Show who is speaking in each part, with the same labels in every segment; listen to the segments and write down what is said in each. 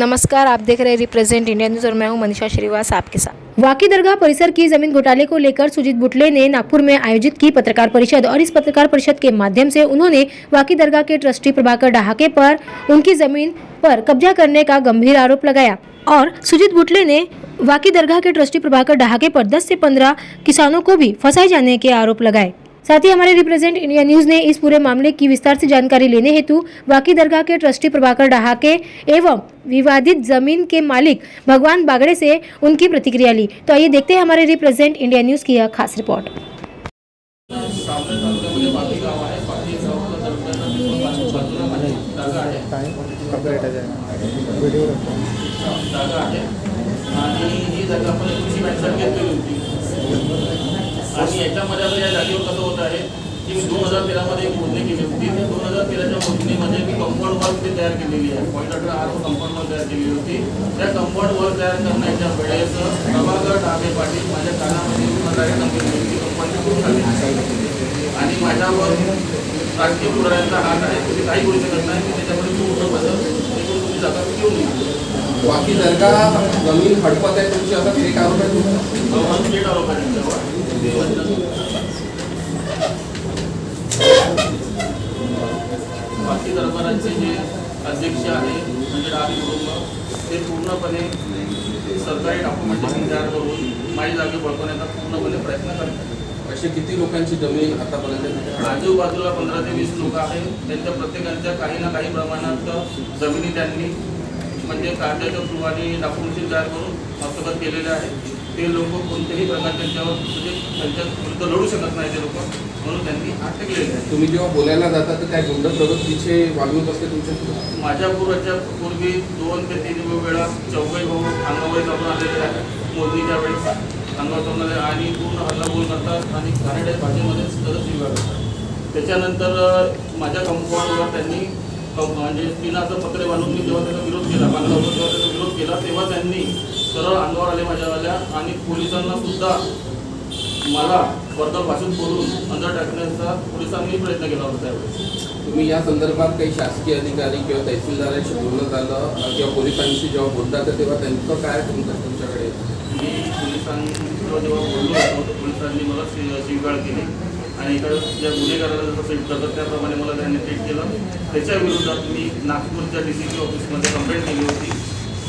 Speaker 1: नमस्कार, आप देख रहे हैं रिप्रेजेंट इंडिया न्यूज़ और मैं हूं मनीषा श्रीवास आपके साथ। वाकी दरगाह परिसर की जमीन घोटाले को लेकर सुजीत बुटले ने नागपुर में आयोजित की पत्रकार परिषद और इस पत्रकार परिषद के माध्यम से उन्होंने वाकी दरगाह के ट्रस्टी प्रभाकर डहाके पर उनकी जमीन पर कब्जा करने का गंभीर आरोप लगाया। और सुजीत बुटले ने वाकी दरगाह के ट्रस्टी प्रभाकर डहाके पर 10 से 15 किसानों को भी फंसाए जाने के आरोप लगाए। साथ ही हमारे रिप्रेजेंट इंडिया न्यूज ने इस पूरे मामले की विस्तार से जानकारी लेने हेतु वाकी दरगाह के ट्रस्टी प्रभाकर डहाके एवं विवादित जमीन के मालिक भगवान बागड़े से उनकी प्रतिक्रिया ली। तो आइए देखते हैं हमारे रिप्रेजेंट इंडिया न्यूज की यह खास रिपोर्ट।
Speaker 2: आणि याच्यामध्ये आता या जागेवर कसं होत आहे की मी 2013 मध्ये एक मोजणी केली होती। 2013च्या मोजणीमध्ये मी कंपाऊंड वॉल तिथे तयार केलेली आहे। पॉईंट 18 कंपाऊंड वॉल तयार केली होती। त्या कंपाऊंड वॉल तयार करण्याच्या वेळेस प्रभाकर डहाके पाटील माझ्या कानामध्ये मराठी सांगितले की कंपाऊंड खूप झाली आणि माझ्यावर राजकीय पुढाऱ्यांचा हात आहे, तुम्ही काही करू शकत नाही, मी त्याच्यामध्ये पूर्ण बदल एकूण तुम्ही जागा घेऊन येईल।
Speaker 3: वाकी दरगाह जमीन हडपत आहे तुमची, आता फेक आरोप आहे
Speaker 2: थेट आरोप आहे त्यांच्यावर। वाकी दरबाराचे जे अध्यक्ष आहे म्हणजे डहाके कुटुंब ते पूर्णपणे सरकारी डॉक्युमेंटेशन तयार करून माझी जागी बळकवण्याचा पूर्णपणे प्रयत्न करतात।
Speaker 3: अशी किती लोकांची जमीन आतापर्यंत
Speaker 2: आजूबाजूला 15 ते 20 लोक आहेत, त्यांच्या प्रत्येकांच्या काही ना काही प्रमाणात जमिनी त्यांनी म्हणजे कागदाच्या थ्रू आणि डॉक्युमेंटेशन तयार करून हस्तगत केलेले आहे। ते लोक कोणत्याही प्रकारे त्यांच्यावर म्हणजे त्यांच्या विरुद्ध लढू शकत नाही ते लोक, म्हणून त्यांनी हात टेकलेले आहे।
Speaker 3: तुम्ही जेव्हा बोलायला जाता तर काय गुंड प्रवृत्तीचे वागणूक असते तुमच्या?
Speaker 2: माझ्या पूर्वी 2 ते 3 वेळा चौघे भाऊ अंगावर जाऊन आलेले आहेत मोदीच्या वेळेस अंगावर जाऊन आले आणि पूर्ण हल्लाबोल करतात आणि घाणेरड्या भाषेमध्ये सतत शिव्या करतात। त्याच्यानंतर माझ्या कंपाऊंडवर त्यांनी म्हणजे पिनाचं पत्रे बांधून मी जेव्हा त्याचा विरोध केला, बांधला जेव्हा त्याचा विरोध केला तेव्हा त्यांनी सरळ अंगावर आले माझ्यावाल्या आणि पोलिसांना सुद्धा मला वर्दळ भाषेत बोलून अंदर टाकण्याचा पोलिसांनी प्रयत्न केला होता त्यावेळेस।
Speaker 3: तुम्ही या संदर्भात काही शासकीय अधिकारी किंवा तहसीलदारांशी बोलणं झालं किंवा पोलिसांशी जेव्हा बोलता तर तेव्हा त्यांचं काय तुमच्याकडे?
Speaker 2: मी पोलिसांशी जेव्हा बोललो होतो पोलिसांनी मला शिवीगाळ केली आणि इकडं ज्या गुन्हेगाराला जसं ट्रीट करतात त्याप्रमाणे मला त्यांनी ट्रीट केलं। त्याच्या विरोधात मी नागपूरच्या DCP ऑफिसमध्ये कंप्लेंट केली होती,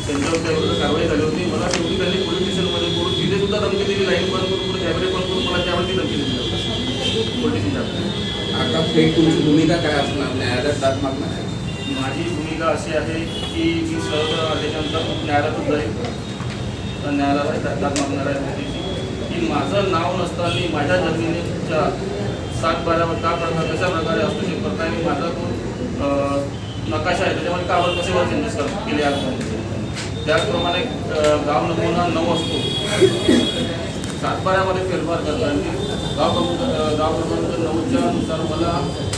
Speaker 2: त्यांच्यावर त्याविरुद्ध कारवाई झाली होती। मला शेवटी त्यांनी पोलीस स्टेशनमध्ये बोलून तिथे सुद्धा धमकी दिली, लाईन बंद करून कॅमेरे बंद करून मला त्यावरती धमकी दिली होती पोलीस स्टेशनला।
Speaker 3: आता फेक तुमची भूमिका काय असणार? न्यायालयात दाद मागणार आहे?
Speaker 2: माझी भूमिका अशी आहे की मी सरळ आल्याच्यानंतर न्यायालयातच जाईल, न्यायालयाला दाद मागणार आहे की माझं नाव नसताना माझ्या जमिनीच्या 7/12 कशा प्रकारे हस्तक्षेप करता आणि माझा तो नकाशा आहे त्याच्यामध्ये कावर कशावर चेंजेस केले आहेत। त्याचप्रमाणे गाव नमुना 9 असतो, 7/12 फेरफार करताना गाव क्रमांक 9च्या नुसार मला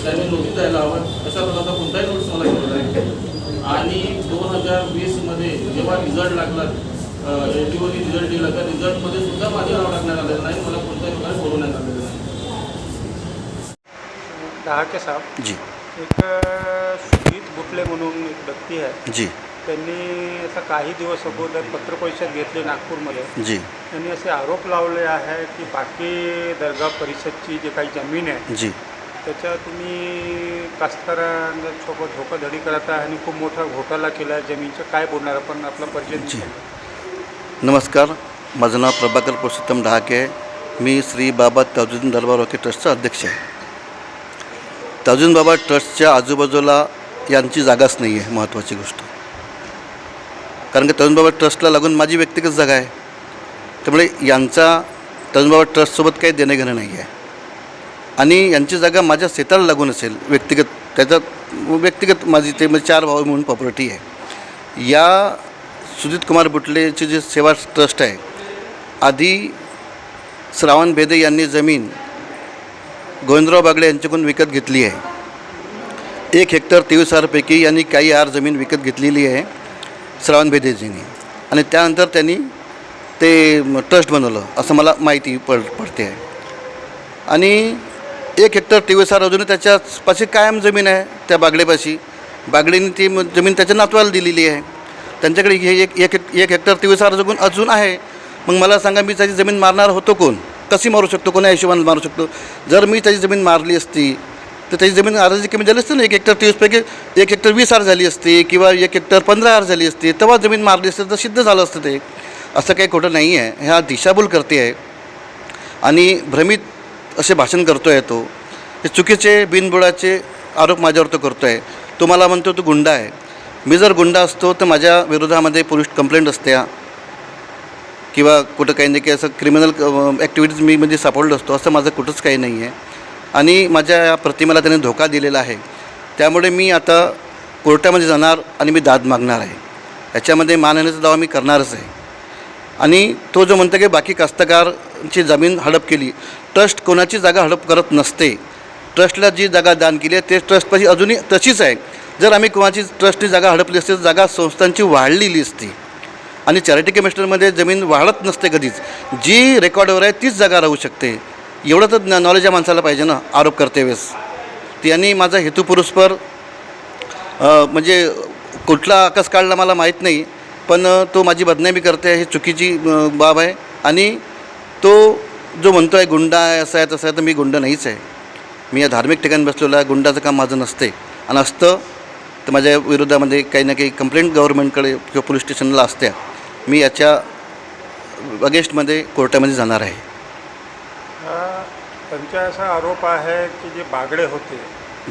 Speaker 2: त्यांनी नोटीस द्यायला हवं, अशा प्रकारचा कोणताही नोटीस मला केला नाही। आणि 2020 जेव्हा रिझल्ट लागला LTOनी रिझल्ट दिला त्या रिझल्टमध्ये सुद्धा माझे नाव टाकण्यात आलेलं नाही, मला कोणत्याही प्रकारे बोलवण्यात आलेलं नाही।
Speaker 4: डहाके साहब
Speaker 5: जी
Speaker 4: एक सुजीत बुटले म्हणून एक व्यक्ती आहे
Speaker 5: जी
Speaker 4: त्यांनी आता काही दिवस अगोदर पत्रपरिषद घेतली नागपूरमध्ये।
Speaker 5: जी
Speaker 4: त्यांनी असे आरोप लावले आहे की बाकी दर्गा परिषदची जे काही जमीन आहे
Speaker 5: जी
Speaker 4: त्याच्या तुम्ही कास्तकारांसोबत धोकाधडी करत आहे आणि खूप मोठा घोटाळा केला आहे जमीनचं। काय बोलणार आपण? आपला परिचय
Speaker 5: जी
Speaker 4: द्या।
Speaker 5: नमस्कार, माझं नाव प्रभाकर पुरुषोत्तम डहाके आहे। मी श्री बाबा ताजुद्दीन दरबार वाकी ट्रस्टचा अध्यक्ष आहे। ताजुद्दीन बाबा ट्रस्टच्या आजूबाजूला यांची जागाच नाही आहे, महत्त्वाची गोष्ट, कारण की ताजुद्दीन बाबा ट्रस्टला लागून माझी व्यक्तिगत जागा आहे, त्यामुळे यांचा ताजुद्दीन बाबा ट्रस्टसोबत काही देणं घेणं नाही आहे आणि यांची जागा माझ्या शेताला लागून असेल व्यक्तिगत, त्याच्यात व्यक्तिगत माझी ते म्हणजे 4 भाऊ म्हणून प्रॉपर्टी आहे। या सुजित कुमार बुटलेची जी सेवा ट्रस्ट आहे, आधी श्रावण भेदे यांनी जमीन गोविंदराव बागडे यांच्याकडून विकत घेतली आहे। 1 हेक्टर 23,000 यांनी काही आर जमीन विकत घेतलेली आहे श्रावण भेदेजींनी आणि त्यानंतर त्यांनी ते ट्रस्ट बनवलं असं मला माहिती पडते आहे। आणि 1 हेक्टर 23,000 अजूनही त्याच्यापाशी कायम जमीन आहे त्या बागडेपाशी, बागडेंनी ती जमीन त्याच्या नातवाला दिलेली आहे। त्यांच्याकडे हे एक हेक्टर 23,000 अजून आहे. मग मला सांगा, मी त्याची जमीन मारणार होतो कोण? कशी मारू शकतो? कोण्या हिशोबाने मारू शकतो? जर मी त्याची जमीन मारली असती तर त्याची जमीन आराजी कमी झाली असती ना. 1 हेक्टर 23पैकी 1 हेक्टर 20,000 झाली असती किंवा 1 हेक्टर 15,000 झाली असती, तेव्हा जमीन मारली असती तर सिद्ध झालं असतं ते. असं काही खोटं नाही आहे. ह्या दिशाभूल करते आहे आणि भ्रमित असे भाषण करतो आहे तो. हे चुकीचे बिनबुडाचे आरोप माझ्यावर तो करतो आहे. तो मला म्हणतो तो गुंडा आहे. मी जर गुंडा असतो तर माझ्या विरोधामध्ये पोलीस कंप्लेंट असत्या किंवा कुठं काही नाही की असं क्रिमिनल ॲक्टिव्हिटीज मी म्हणजे सापडलो असतो. असं माझं कुठंच काही नाही आहे. आणि माझ्या या प्रतिमेला त्याने धोका दिलेला आहे. त्यामुळे मी आता कोर्टामध्ये जाणार आणि मी दाद मागणार आहे. याच्यामध्ये मानहानीचा दावा मी करणारच आहे. आणि तो जो म्हणतो की बाकी कास्तकारची जमीन हडप केली, ट्रस्ट कोणाची जागा हडप करत नसते. ट्रस्टला जी जागा दान केली आहे ते ट्रस्टपाशी अजूनही तशीच आहे. जर आम्ही कोणाची ट्रस्टची जागा हडपली असती तर जागा संस्थांची वाढलेली असती. आणि चॅरिटी केमिस्टरमध्ये जमीन वाढत नसते कधीच. जी रेकॉर्डवर आहे तीच जागा राहू शकते. एवढं तर नॉलेज या माणसाला पाहिजे ना आरोप करते वेळेस. त्यांनी माझा हेतुपुरस्पर म्हणजे कुठला आकस काढला मला माहीत नाही, पण तो माझी बदनामी करते ही चुकीची बाब आहे. आणि तो जो म्हणतो आहे गुंडा आहे, असं आहे तसं आहे, तर मी गुंड नाहीच आहे. मी या धार्मिक ठिकाणी बसलेलो आहे. गुंडाचं काम माझं नसते. आणि असतं तर माझ्या विरोधामध्ये काही ना काही कंप्लेंट गव्हर्नमेंटकडे किंवा पोलीस स्टेशनला असत्या. मी याच्या अगेन्स्टमध्ये कोर्टामध्ये जाणार आहे.
Speaker 4: त्यांचा असा आरोप आहे की जे बागडे होते,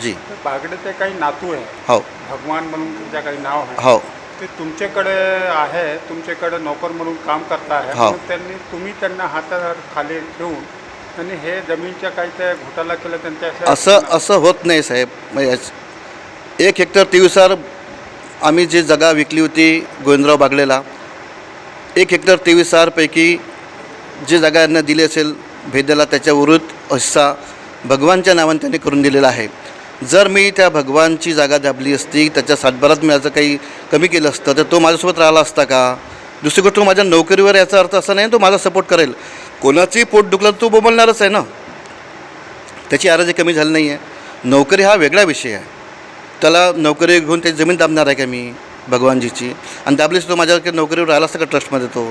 Speaker 5: जी
Speaker 4: ते बागडेचे काही नातू आहे,
Speaker 5: हो
Speaker 4: भगवान म्हणून त्यांच्या काही नाव आहे,
Speaker 5: हो
Speaker 4: ते तुमच्याकडे आहे, तुमच्याकडे नोकर म्हणून काम करता आहे.
Speaker 5: हो.
Speaker 4: म्हणून तुम्ही त्यांना हाताखाली ठेवून आणि हे जमीनच्या काही त्या घोटाळा केला त्यांच्या
Speaker 5: असं होत नाही साहेब. 1 हेक्टर 23,000 आम्ही जी जागा विकली होती गोविंदराव बागडेला, 1 हेक्टर 23,000 पैकी जी जागा यांना दिली असेल भेद्याला, त्याच्या उर्वरित हिस्सा भगवानच्या नावाने त्यांनी करून दिलेला आहे. जर मी त्या भगवानची जागा दाबली असती, त्याच्या सातबारात मी याचं काही कमी केलं असतं तर तो माझ्यासोबत राहिला असता का? दुसरी गोष्ट, तो माझ्या नोकरीवर, याचा अर्थ असा नाही तो माझा सपोर्ट करेल. कोणाचंही पोट दुखलं तो बोंबलणारच आहे ना. त्याची आराजी कमी झाली नाही आहे. नोकरी हा वेगळा विषय आहे. त्याला नोकरी घेऊन त्याची जमीन दाबणार आहे का मी भगवानजीची? आणि दाबलीच तो माझ्याकडे नोकरीवर राहिला असता का ट्रस्टमध्ये? तो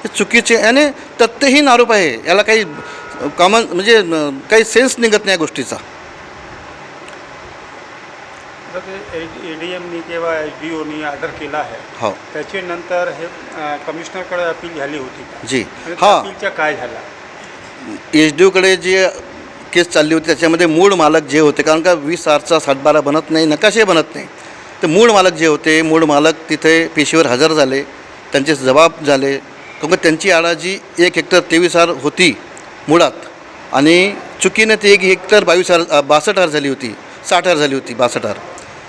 Speaker 5: हे चुकीचे आणि तथ्यहीन आरोप आहे. याला काही कॉमन म्हणजे काही सेन्स निघत नाही या गोष्टीचा.
Speaker 4: ADMनी किंवा SDOनी ऑर्डर केला आहे,
Speaker 5: हो
Speaker 4: त्याच्यानंतर हे कमिशनरकडे अपील झाली होती का?
Speaker 5: जी
Speaker 4: आणि
Speaker 5: हां.
Speaker 4: अपीलच्या काय झाला?
Speaker 5: SDOकडे जी केस चालली होती त्याच्यामध्ये मूळ मालक जे होते, कारण का 20,000चा 7/12 बनत नाही, नकाशे बनत नाही, तर मूळ मालक जे होते, मूळ मालक तिथे पेशीवर हजर झाले, त्यांचे जबाब झाले. कारण त्यांची आडाजी 1 हेक्टर 23,000 होती मुळात आणि चुकीने ती 1 हेक्टर 62,000 झाली होती, 60,000 झाली होती, 62,000.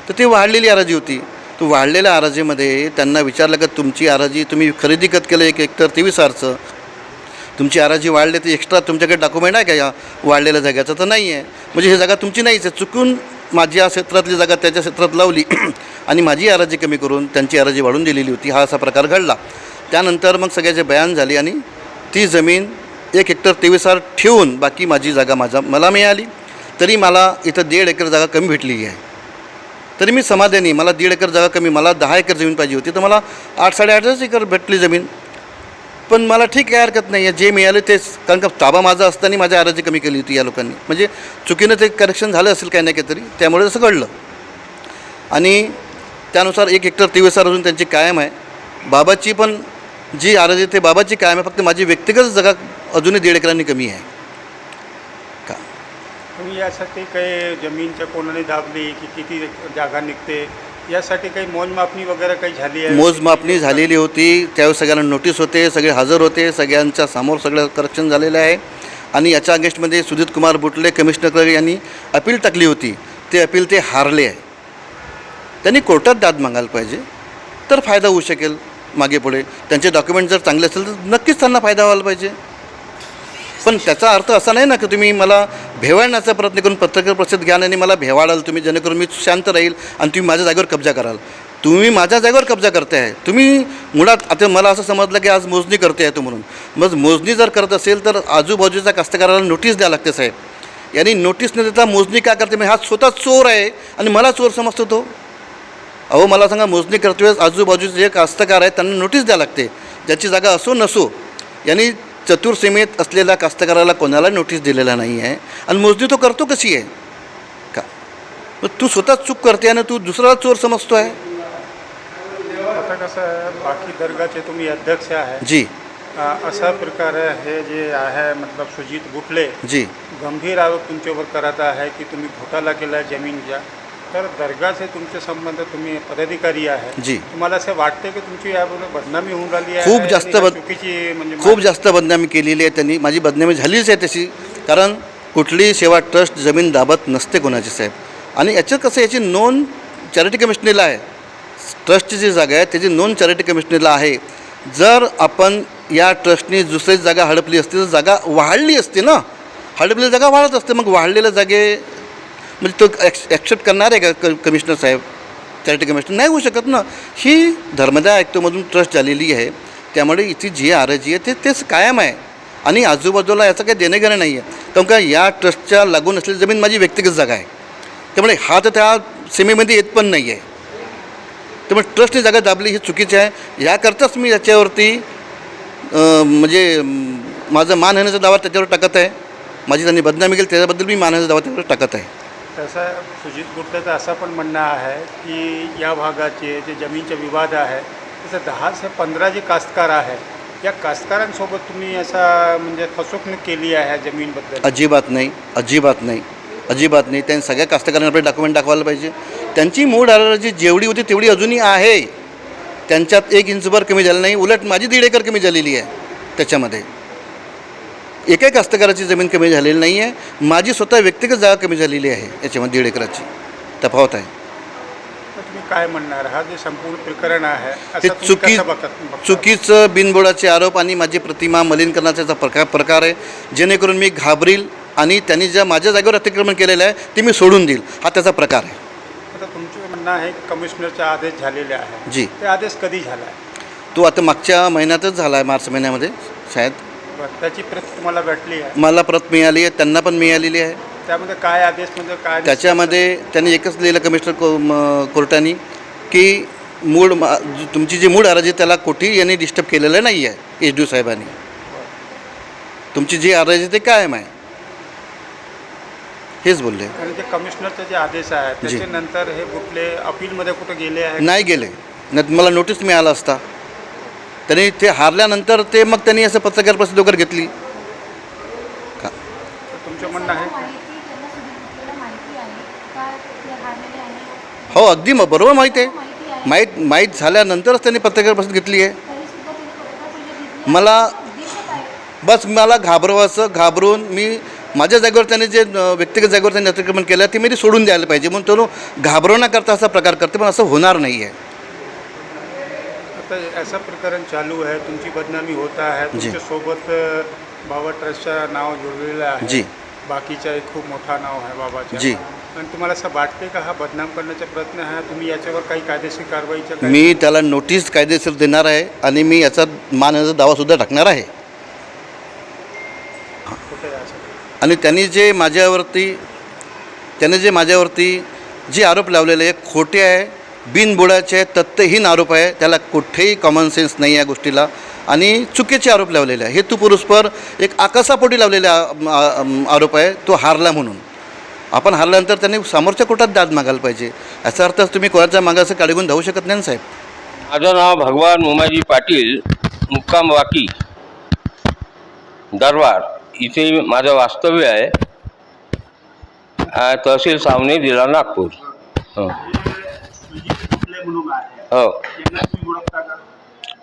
Speaker 5: तर ती वाढलेली आराजी होती. तो वाढलेल्या आराजीमध्ये त्यांना विचारलं का तुमची आराजी तुम्ही खरेदी खत केलं 1 हेक्टर 23,000चं, तुमची आराजी वाढली तर एक्स्ट्रा तुमच्याकडे डॉक्युमेंट आहे का या वाढलेल्या जागेचं? तर नाही आहे. म्हणजे ही जागा तुमची नाहीच आहे. चुकून माझ्या क्षेत्रातली जागा त्याच्या क्षेत्रात लावली आणि माझी आराजी कमी करून त्यांची आराजी वाढून दिलेली होती. हा असा प्रकार घडला. त्यानंतर मग सगळ्याचे बयान झाली आणि ती जमीन 1 हेक्टर 23,000 ठेवून बाकी माझी जागा मला मिळाली. तरी मला इथं 1.5 एकर जागा कमी भेटली आहे. तरी मी समाधानी. मला 1.5 एकर जागा कमी, मला 10 एकर जमीन पाहिजे होती, तर मला 8-8.5 एकर भेटली जमीन. पण मला ठीक आहे, हरकत नाही आहे, जे मिळाले तेच. कारण का ताबा माझा असताना माझी आराजी कमी केली होती या लोकांनी. म्हणजे चुकीनं ते करेक्शन झालं असेल काही नाही काहीतरी, त्यामुळे असं घडलं. आणि त्यानुसार 1 हेक्टर 23,000 अजून त्यांची कायम आहे. बाबाची पण जी आराजी ते बाबाची कायम आहे, फक्त माझी व्यक्तिगत जागा अजूनही 1.5 एकरांनी कमी आहे. का
Speaker 4: तुम्ही यासाठी काही जमीनच्या कोणाने दाबली की किती जागा निघते यासाठी काही मोजमापणी वगैरे काही झाली आहे?
Speaker 5: मोजमापणी झालेली होती. त्यावेळेस सगळ्यांना नोटीस होते, सगळे हजर होते, सगळ्यांच्या समोर सगळं करेक्शन झालेलं आहे. आणि याच्या अगेन्स्टमध्ये सुजित कुमार बुटले कमिशनर यांनी अपील टाकली होती. ते अपील ते हारले आहे. त्यांनी कोर्टात दाद मागायला पाहिजे, तर फायदा होऊ शकेल मागे पुढे. त्यांचे डॉक्युमेंट जर चांगले असेल तर नक्कीच त्यांना फायदा व्हायला पाहिजे. पण त्याचा अर्थ असा नाही ना की तुम्ही मला भेवाळण्याचा प्रयत्न करून पत्रकार परिषद घ्याल आणि मला भेवाळाल तुम्ही, जेणेकरून मी शांत राहील आणि तुम्ही माझ्या जागेवर कब्जा कराल. तुम्ही माझ्या जागेवर कब्जा करते आहे. तुम्ही मुळात आता मला असं समजलं की आज मोजणी करते आहे तो म्हणून. मग मोजणी जर करत असेल तर आजूबाजूच्या कास्तकाराला नोटीस द्यावं लागते साहेब. यांनी नोटीस न देता मोजणी का करते? म्हणजे हा स्वतः चोर आहे आणि मला चोर समजतो तो. अहो मला सांगा, मोजणी करतेवेळेस आजूबाजूचे जे कास्तकार आहेत त्यांना नोटीस द्यावी लागते, ज्याची जागा असो नसो. यांनी चतुर्सीमेत असलेल्या कास्तकाराला कोणाला नोटीस दिलेला नाही आहे आणि मोजणी तो करतो कशी आहे का? मग तू स्वतः चूक करते आणि तू दुसरा चोर समजतो आहे.
Speaker 4: आता कसं आहे, बाकी दर्गाचे तुम्ही अध्यक्ष आहे.
Speaker 5: जी
Speaker 4: असा प्रकार हे जे आहे मतलब सुजित बुटले
Speaker 5: जी
Speaker 4: गंभीर आरोप तुमच्यावर करत आहे की तुम्ही घोटाळा केला आहे जमीनच्या. तर दर्गाचे तुमचे संबंध, तुम्ही पदाधिकारी आहे,
Speaker 5: जी.
Speaker 4: तुम्हाला असं वाटते की तुमची याबरोबर बदनामी होऊन राहिली आहे?
Speaker 5: खूप जास्त
Speaker 4: आणि चुकीची म्हणजे
Speaker 5: खूप जास्त बदनामी केलेली आहे त्यांनी. माझी बदनामी झालीच आहे तशी, कारण कुठलीही सेवा ट्रस्ट जमीन दाबत नसते कोणाची साहेब. आणि याच्यात कसं, याची नोंद चॅरिटी कमिशनरला आहे. ट्रस्टची जी जागा आहे त्याची नोंद चॅरिटी कमिशनरला आहे. जर आपण या ट्रस्टनी दुसरी जागा हडपली असती तर जागा वाढली असते ना. हडपलेली जागा वाढत असते, मग वाढलेल्या जागे म्हणजे तो ॲक्सेप्ट करणार आहे का कमिशनर साहेब? चॅरिटी कमिशनर नाही होऊ शकत ना. ही धर्मदाय आयुक्तमधून ट्रस्ट झालेली आहे, त्यामुळे इथे जी आरजी आहे तेच कायम आहे आणि आजूबाजूला याचं काही देणं घेणं नाही आहे. कारण का या ट्रस्टच्या लागून असलेली जमीन माझी व्यक्तिगत जागा आहे, त्यामुळे हा तर त्या सीमेमध्ये येत पण नाही आहे. त्यामुळे ट्रस्टने जागा दाबली ही चुकीची आहे. याकरताच मी याच्यावरती म्हणजे माझं मानहानीचा दावा त्याच्यावर टाकत आहे. माझी त्यांनी बदनामी केली त्याच्याबद्दल मी मानहानीचा दावा त्याच्यावर टाकत आहे.
Speaker 4: तसं सुजित गुटलेचं असं पण म्हणणं आहे की या भागाचे जे जमीनचे विवाद आहे त्याचं 10 ते 15 जे कास्तकार आहे, या कास्तकारांसोबत तुम्ही असा म्हणजे फसवणूक केली आहे जमीनबद्दल?
Speaker 5: अजिबात नाही, अजिबात नाही, अजिबात नाही. त्यांनी सगळ्या कास्तकारांना आपले डॉक्युमेंट दाखवायला पाहिजे. त्यांची मूळ आरजी जेवढी होती तेवढी अजूनही आहे. त्यांच्यात 1 इंचभर कमी झालं नाही, उलट माझी 1.5 एकर कमी झालेली आहे. त्याच्यामध्ये एकाही कास्तकाराची जमीन कमी झालेली नाही आहे. माझी स्वतः व्यक्तिगत जागा कमी झालेली आहे, याच्यामध्ये 1.5 एकराची तफावत आहे.
Speaker 4: तर तुम्ही काय म्हणणार, हा जे संपूर्ण प्रकरण आहे
Speaker 5: ते
Speaker 4: असं तुम्ही कसं बघता?
Speaker 5: चुकीचं बिनबुडाचे आरोप आणि माझी प्रतिमा मलिन करण्याचा प्रकार आहे, जेणेकरून मी घाबरील आणि त्यांनी ज्या माझ्या जागेवर अतिक्रमण केलेलं आहे ते मी सोडून देईल, हा त्याचा प्रकार आहे.
Speaker 4: आता तुमचं म्हणणं आहे की कमिशनरचा आदेश झालेले आहे.
Speaker 5: जी.
Speaker 4: ते आदेश कधी झाला आहे?
Speaker 5: तो आता मागच्या महिन्यातच झाला आहे, मार्च महिन्यामध्ये शायद.
Speaker 4: बरं, त्याची प्रत तुम्हाला भेटली आहे?
Speaker 5: मला प्रत मिळाली आहे, त्यांना पण मिळालेली आहे.
Speaker 4: त्यामध्ये काय आदेश, म्हणजे काय
Speaker 5: त्याच्यामध्ये त्यांनी एकच लिहिलं कमिशनर कोर्टाने की तुमची जी मूळ अर्ज त्याला कुठेही यांनी डिस्टर्ब केलेलं नाही आहे एच डी साहेबांनी. तुमची जी अर्ज ते कायम आहे, हेच बोलले.
Speaker 4: आणि जे कमिशनरचे जे आदेश आहे त्याच्यानंतर हे कुठले अपीलमध्ये कुठे गेले आहे?
Speaker 5: नाही गेले, नाही मला नोटीस मिळाला असता. त्यांनी ते हारल्यानंतर ते मग त्यांनी असं पत्रकार परिषद वगैरे घेतली का?
Speaker 4: तुमचं म्हणणं आहे?
Speaker 5: हो, अगदी बरोबर माहीत आहे. माहीत झाल्यानंतरच त्यांनी पत्रकार परिषद घेतली आहे. मला घाबरून मी माझ्या जागेवर त्यांनी जे व्यक्तिगत जागेवर त्यांनी अतिक्रमण केलं ते मी सोडून द्यायला पाहिजे, म्हणून तो घाबरवण्याकरता असा प्रकार करते, पण असं होणार नाही आहे.
Speaker 4: आता असं प्रकरण चालू आहे, तुमची बदनामी होत आहे, तुमच्यासोबत बाबा ट्रस्टचं नाव जोडलेलं आहे.
Speaker 5: जी.
Speaker 4: बाकीचं एक खूप मोठा नाव आहे बाबाचं.
Speaker 5: जी.
Speaker 4: आणि तुम्हाला असं वाटते का हा बदनाम करण्याचा प्रयत्न आहे? तुम्ही याच्यावर काही कायदेशीर कारवाईच्या
Speaker 5: मी त्याला नोटीस कायदेशीर देणार आहे आणि मी याचा मानहानीचा दावासुद्धा टाकणार आहे.
Speaker 4: कुठे यायचं?
Speaker 5: आणि त्यांनी जे माझ्यावरती जे आरोप लावलेले आहे खोटे आहे, बिनबुडाचे तथ्यहीन आरोप आहे. त्याला कुठेही कॉमन सेन्स नाही या गोष्टीला आणि चुकीचे आरोप लावलेले आहे. हेतुपुरस्पर एक आकाशापोटी लावलेले आरोप आहे, तो हारला म्हणून. आपण हारल्यानंतर त्यांनी समोरच्या कोर्टात दाद मागायला पाहिजे. याचा अर्थ तुम्ही कोणाच्या मागाचं काढून धावू शकत नाही ना साहेब.
Speaker 6: माझं नाव भगवान मोमाजी पाटील, मुक्काम वाकी दरबार, इथे माझं वास्तव्य आहे. तहसील सावने, जिल्हा नागपूर. हो हो.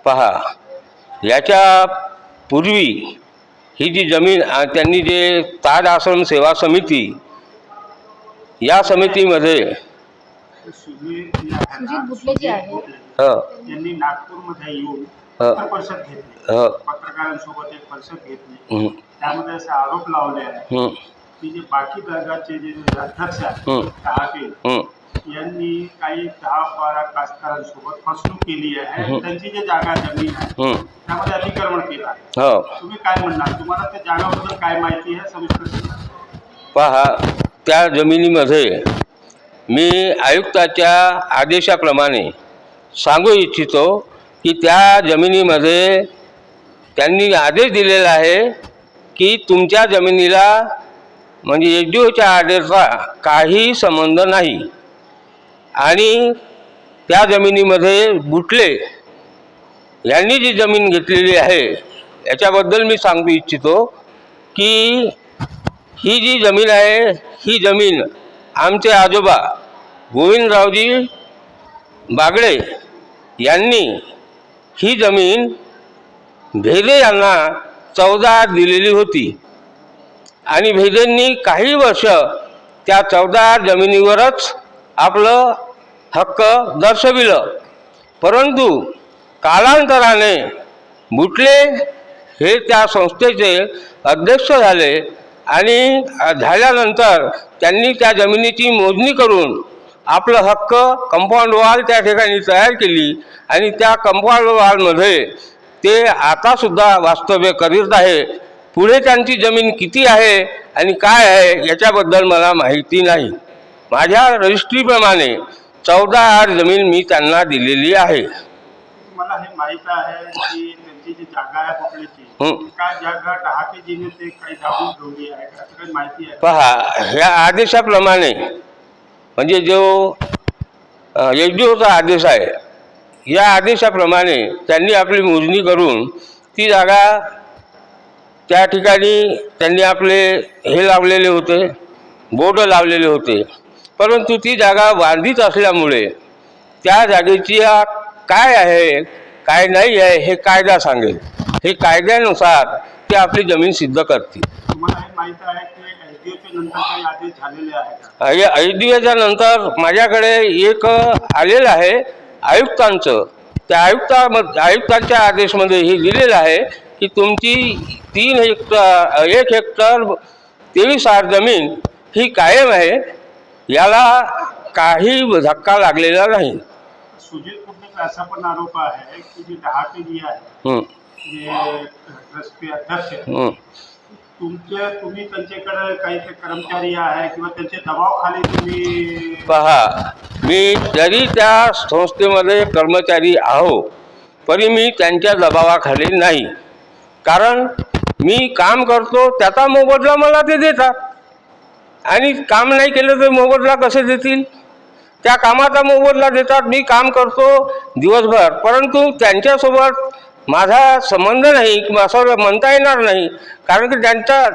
Speaker 6: पहा, याच्या पूर्वी ही जी जमीन त्यांनी जे ताज आश्रम सेवा समिती, या समितीमध्ये
Speaker 7: सुजित बुटले जे आहे त्यांनी नागपूरमध्ये येऊन परिषद घेतली, पत्रकारांसोबत एक परिषद घेतली. त्यामध्ये असे आरोप लावले आहे की जे बाकी दर्गाचे जे अध्यक्ष आहेत तहसील यांनी काही 10-12 कास्तकारांसोबत फसवणूक केली आहे. त्यांची जी जागा जमीन आहे त्यामध्ये अतिक्रमण केलं आहे. तुम्ही काय म्हणणार? तुम्हाला त्या जागाबद्दल काय माहिती आहे सविस्तर?
Speaker 6: पहा, त्या जमिनीमध्ये मी आयुक्ताच्या आदेशाप्रमाणे सांगू इच्छितो की त्या जमिनीमध्ये त्यांनी आदेश दिलेला आहे की तुमच्या जमिनीला म्हणजे एचडीओच्या आदेशाचा काही संबंध नाही. आणि त्या जमिनीमध्ये बुटले यांनी जी जमीन घेतलेली आहे याच्याबद्दल मी सांगू इच्छितो की ही जी जमीन आहे ही जमीन आमचे आजोबा गोविंदरावजी बागडे यांनी ही जमीन भेदे यांना 14 दिलेली होती आणि भेदेंनी काही वर्ष त्या 14 जमिनीवरच आपलं हक्क दर्शविलं. परंतु कालांतराने बुटले हे त्या संस्थेचे अध्यक्ष झाले आणि झाल्यानंतर त्यांनी त्या जमिनीची मोजणी करून आपलं हक्क कंपाऊंड वॉल त्या ठिकाणी तयार केली आणि त्या कंपाऊंड वॉलमध्ये ते आतासुद्धा वास्तव्य करीत आहे. पुढे त्यांची जमीन किती आहे आणि काय आहे याच्याबद्दल मला माहिती नाही. माझ्या रजिस्ट्रीप्रमाणे 14 जमीन मी त्यांना दिलेली आहे.
Speaker 7: मला हे माहित आहे की त्यांची जी जागा आहे पकडीची काय जागा डहाकेजीने ते काही दाबून ठेवली आहे असं काही माहिती आहे?
Speaker 6: पहा, ह्या आदेशाप्रमाणे म्हणजे जो एचडीओचा आदेश आहे या आदेशाप्रमाणे त्यांनी आपली मोजणी करून ती जागा त्या ठिकाणी त्यांनी आपले हे लावलेले होते, बोर्ड लावलेले होते. परंतु ती जागा बांधित असल्यामुळे त्या जागेची काय आहे काय नाही आहे हे कायदा सांगेल. हे कायद्यानुसार ते आपली जमीन सिद्ध करतील.
Speaker 7: तुम्हाला हे माहित आहे की एचडीओच्या नंतर काही आदेश झालेले आहेत?
Speaker 6: एचडीओच्या नंतर माझ्याकडे एक आलेलं आहे आयुक्तांचं. त्या आयुक्तांच्या आदेशमध्ये हे दिलेलं आहे की तुमची 1 हेक्टर 23 आर जमीन ही कायम आहे, याला काही धक्का लागलेला नाही.
Speaker 7: सुजित गुटलेचा असा पण आरोप आहे की जी डहाकेजी आहे जे ट्रस्टी अध्यक्ष तुम्ही त्यांच्याकडे काही ते कर्मचारी आहे किंवा त्यांच्या दबावाखाली तुम्ही?
Speaker 6: पहा, मी जरी त्या संस्थेमध्ये कर्मचारी आहो तरी मी त्यांच्या दबावाखाली नाही. कारण मी काम करतो त्याचा मोबदला मला ते देतात आणि काम नाही केलं तर मोबदला कसे देतील? त्या कामाचा मोबदला देतात. मी काम करतो दिवसभर परंतु त्यांच्यासोबत माझा संबंध नाही किंवा असं म्हणता येणार नाही. कारण की त्यांचा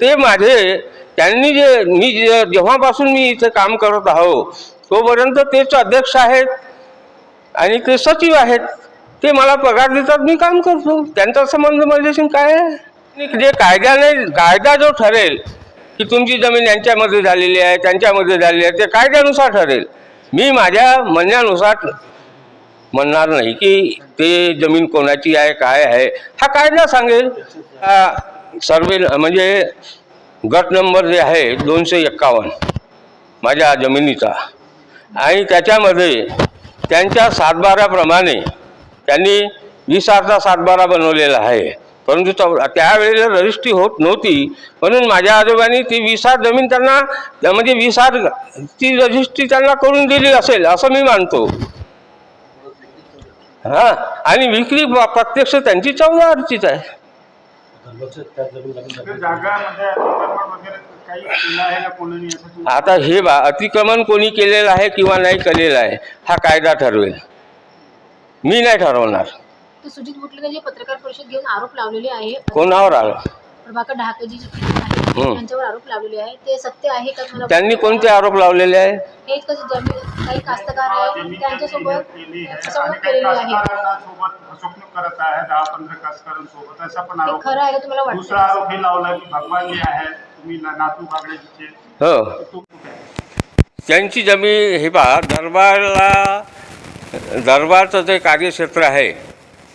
Speaker 6: ते माझे त्यांनी मी जेव्हापासून मी इथे काम करत आहो तोपर्यंत तेच अध्यक्ष आहेत आणि ते सचिव आहेत. ते मला पगार देतात, मी काम करतो. त्यांचा संबंध माझ्याशी काय आहे? जे कायदा जो ठरेल की तुमची जमीन यांच्यामध्ये झालेली आहे त्यांच्यामध्ये झालेली आहे ते कायद्यानुसार ठरेल. मी माझ्या म्हणण्यानुसार म्हणणार नाही की ते जमीन कोणाची आहे काय आहे. हा कायदा सांगेल. सर्वे म्हणजे गट नंबर जे आहे 251 माझ्या जमिनीचा आणि त्याच्यामध्ये त्यांच्या 7/12प्रमाणे त्यांनी 20 7/12 बनवलेला आहे. परंतु त्यावेळेला रजिस्ट्री होत नव्हती म्हणून माझ्या आजोबांनी ती 20 जमीन त्यांना म्हणजे 20 ती रजिस्ट्री त्यांना करून दिली असेल असं मी मानतो. हां, आणि विक्री प्रत्यक्ष त्यांची 14 आहे. आता हे अतिक्रमण कोणी केलेलं आहे किंवा नाही केलेलं आहे हा कायदा ठरवेल, मी नाही ठरवणार.
Speaker 1: सुजित गुटले जे पत्रकार परिषद घेऊन आरोप लावलेले आहे
Speaker 6: कोणावर आरोप?
Speaker 1: प्रभाकर ढहाकेजी त्यांच्यावर आरोप लावलेले आहे ते सत्य आहे का? तुम्हाला
Speaker 6: त्यांनी कोणते आरोप लावलेले आहे?
Speaker 1: हेच कसे जमीन काही कास्तकार आहे त्यांच्यासोबत फसवणूक केलेली आहे
Speaker 7: फसवणूक करत आहे 10-15 कास्तकारांसोबत असा पण आरोप.
Speaker 1: खरं आहे का तुम्हाला वाटतं?
Speaker 7: दुसरा आरोप हे लावला की भगवान जे आहे तुम्ही नातू बागडेचे
Speaker 6: हो, त्यांची जमीन हे पहा दरबारचं जे कार्यक्षेत्र आहे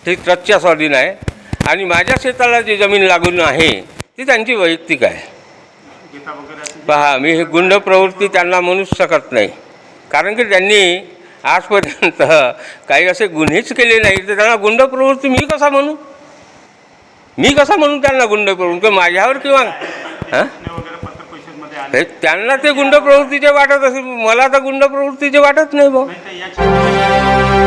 Speaker 6: ते ट्रस्टच्या स्वाधीन आहे आणि माझ्या शेताला जी जमीन लागून आहे ती त्यांची वैयक्तिक आहे. पहा, मी हे गुंड प्रवृत्ती त्यांना म्हणूच शकत नाही कारण की त्यांनी आजपर्यंत काही असे गुन्हेच केले नाही तर त्यांना गुंड प्रवृत्ती मी कसा म्हणू त्यांना गुंड प्रवृत्ती माझ्यावर किंवा
Speaker 7: वगैरे पत्र परिषदमध्ये आणि
Speaker 6: हे त्यांना ते गुंड प्रवृत्तीचे वाटत असेल, मला तर गुंड प्रवृत्तीचे वाटत नाही भाऊ.
Speaker 7: नाही तर याच्या